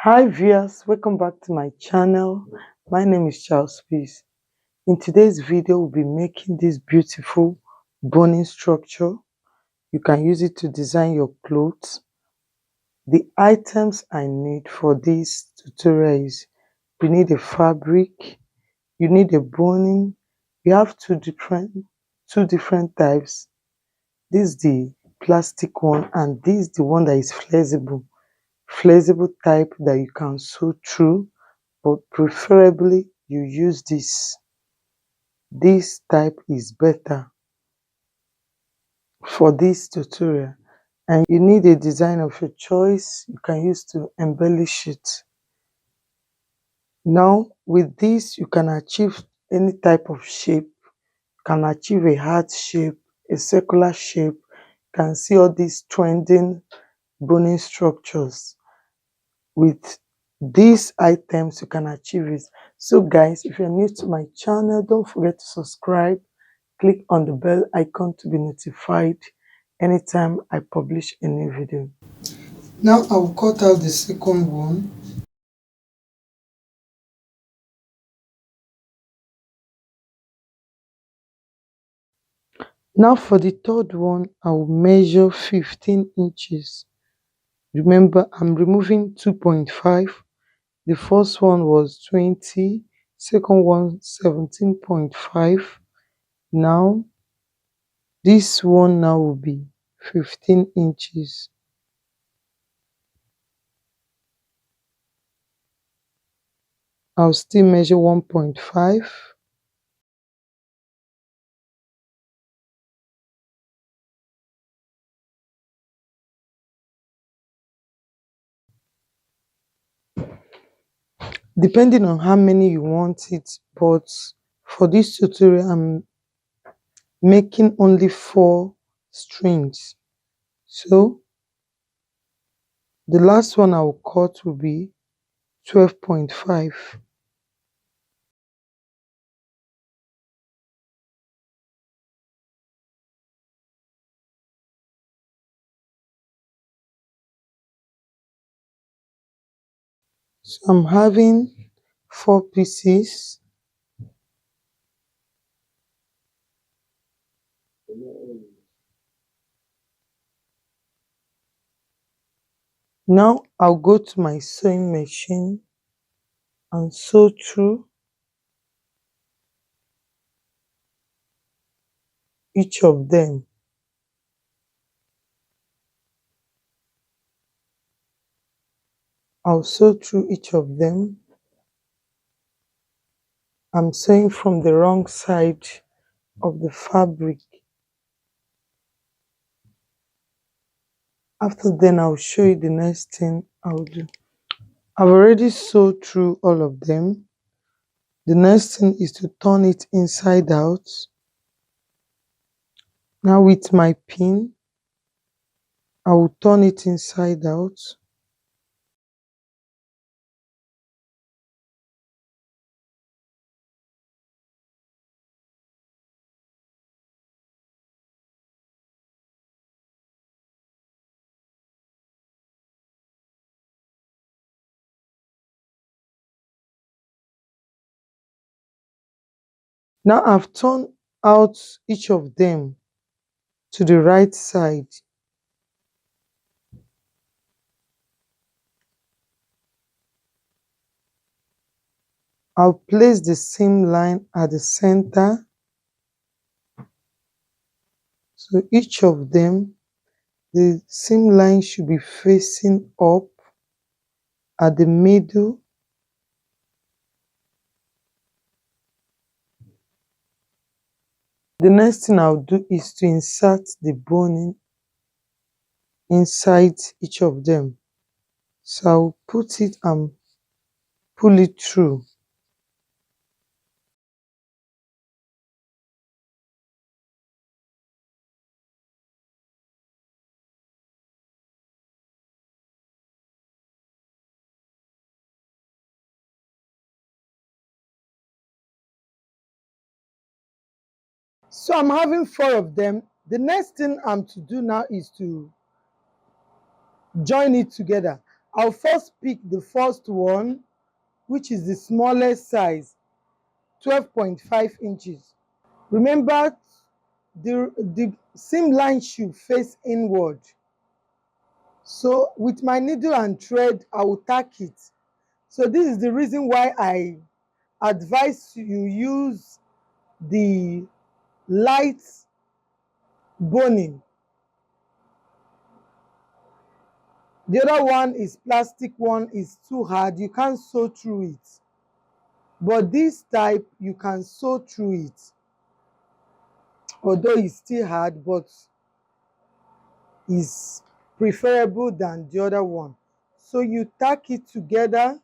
Hi viewers, welcome back to my channel. My name is Charles Peace. In today's video, we'll be making this beautiful boning structure. You can use it to design your clothes. The items I need for this tutorial is you need a fabric, you need a boning. We have two different types. This is the plastic one and this is the one that is flexible type that you can sew through, but preferably you use this type is better for this tutorial. And you need a design of your choice you can use to embellish it. Now with this you can achieve any type of shape. You can achieve a heart shape, a circular shape. You can see all these trending boning structures. With these items you can achieve it. So guys, if you're new to my channel, don't forget to subscribe, click on the bell icon to be notified anytime I publish a new video. Now I will cut out the second one. Now for the third one, I will measure 15 inches. Remember, I'm removing 2.5. The first one was 20, second one 17.5. Now this one now will be 15 inches. I'll still measure 1.5. Depending on how many you want it, but for this tutorial I'm making only 4 strings. So the last one I will cut will be 12.5. So I'm having 4 pieces. Now I'll go to my sewing machine and sew through each of them. I'll sew through each of them. I'm sewing from the wrong side of the fabric. After then I'll show you the next thing I'll do. I've already sewed through all of them. The next thing is to turn it inside out. Now with my pin, I will turn it inside out. Now I've turned out each of them to the right side. I'll place the seam line at the center. So each of them, the seam line should be facing up at the middle. The next thing I'll do is to insert the boning inside each of them. So I'll put it and pull it through. So I'm having 4 of them. The next thing I'm to do now is to join it together. I'll first pick the first one, which is the smallest size, 12.5 inches. Remember, the seam line should face inward. So with my needle and thread, I will tack it. So this is the reason why I advise you use the light boning. The other one is plastic one, is too hard, you can't sew through it. But this type, you can sew through it. Although it's still hard, but is preferable than the other one. So you tack it together.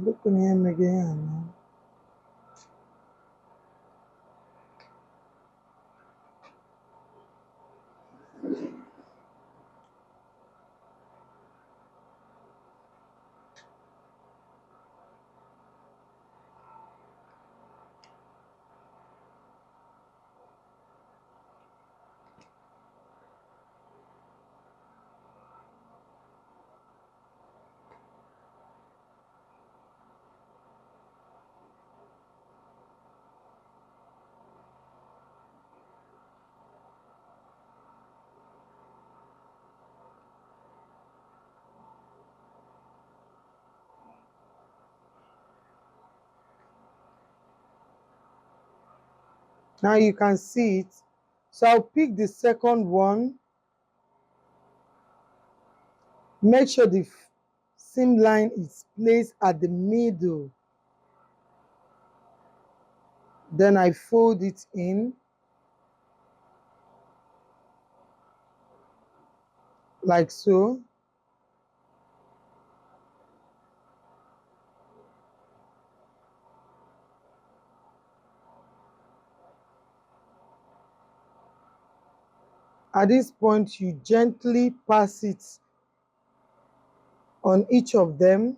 Look at him again. Now you can see it. So I'll pick the second one. Make sure the seam line is placed at the middle. Then I fold it in like so. At this point, you gently pass it on each of them.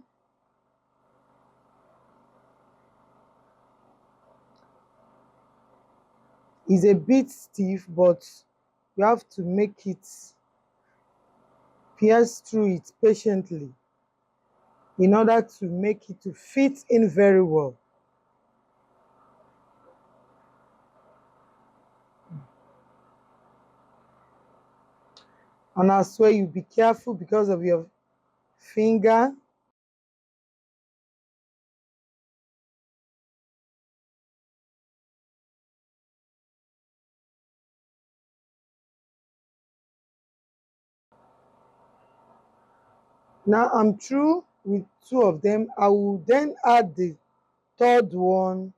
It's a bit stiff, but you have to make it pierce through it patiently in order to make it to fit in very well. And I swear you be careful because of your finger. Now I'm through with two of them. I will then add the third one.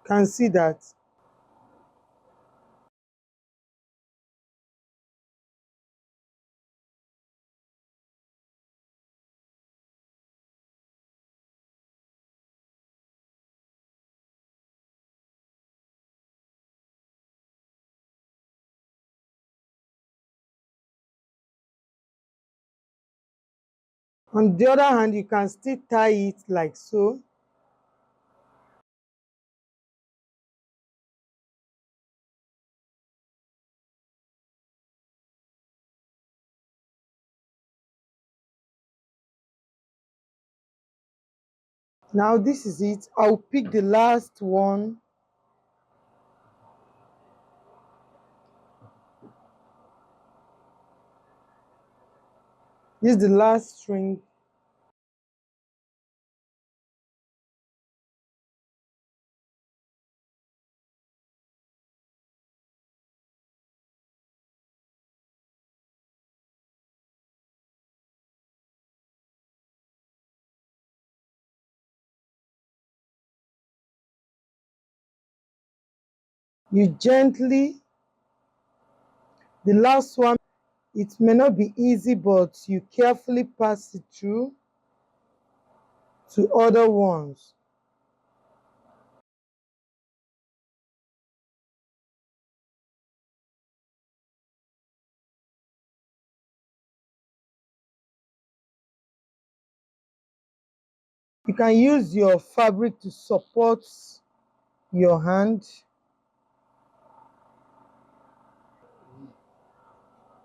Can see that. On the other hand, you can still tie it like so. Now this is it. I'll pick the last one. This is the last string. You gently, the last one, it may not be easy, but you carefully pass it through to other ones. You can use your fabric to support your hand.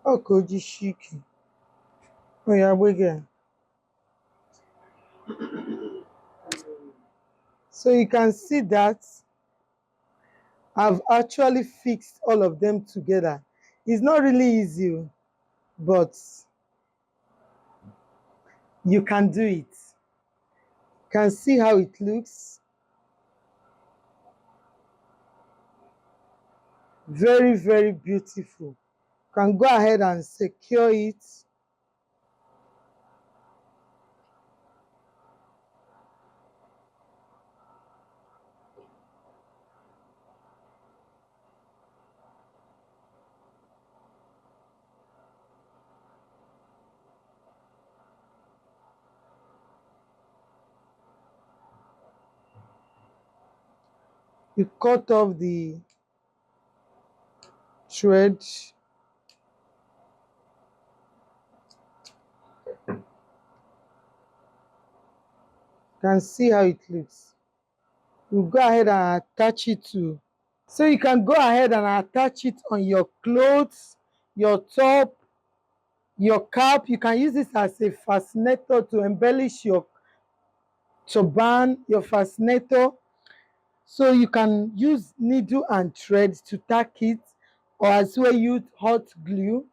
Okoji shiki. Oh yeah, we again. So you can see that I've actually fixed all of them together. It's not really easy, but you can do it. You can see how it looks. Very, very beautiful. You can go ahead and secure it. You cut off the thread. You can see how it looks. You go ahead and attach it to. So you can go ahead and attach it on your clothes, your top, your cap. You can use this as a fascinator to embellish your turban, your fascinator. So you can use needle and thread to tack it, or as well use hot glue.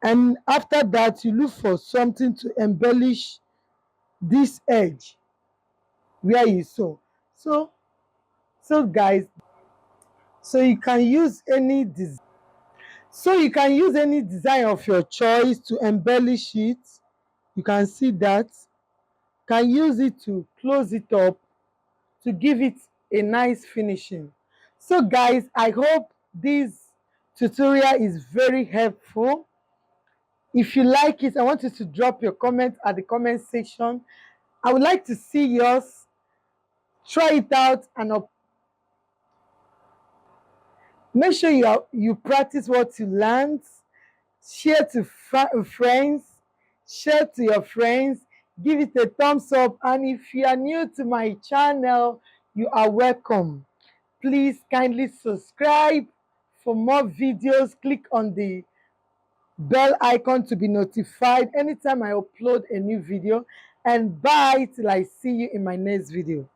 And after that, you look for something to embellish this edge where you sew. So guys, so you can use any design. So you can use any design of your choice to embellish it. You can see that. Can use it to close it up to give it a nice finishing. So guys, I hope this tutorial is very helpful. If you like it, I want you to drop your comment at the comment section. I would like to see yours. Try it out and make sure you practice what you learned. Share to friends, share to your friends, give it a thumbs up, and if you are new to my channel, you are welcome. Please kindly subscribe for more videos. Click on the bell icon to be notified anytime I upload a new video, and bye till I see you in my next video.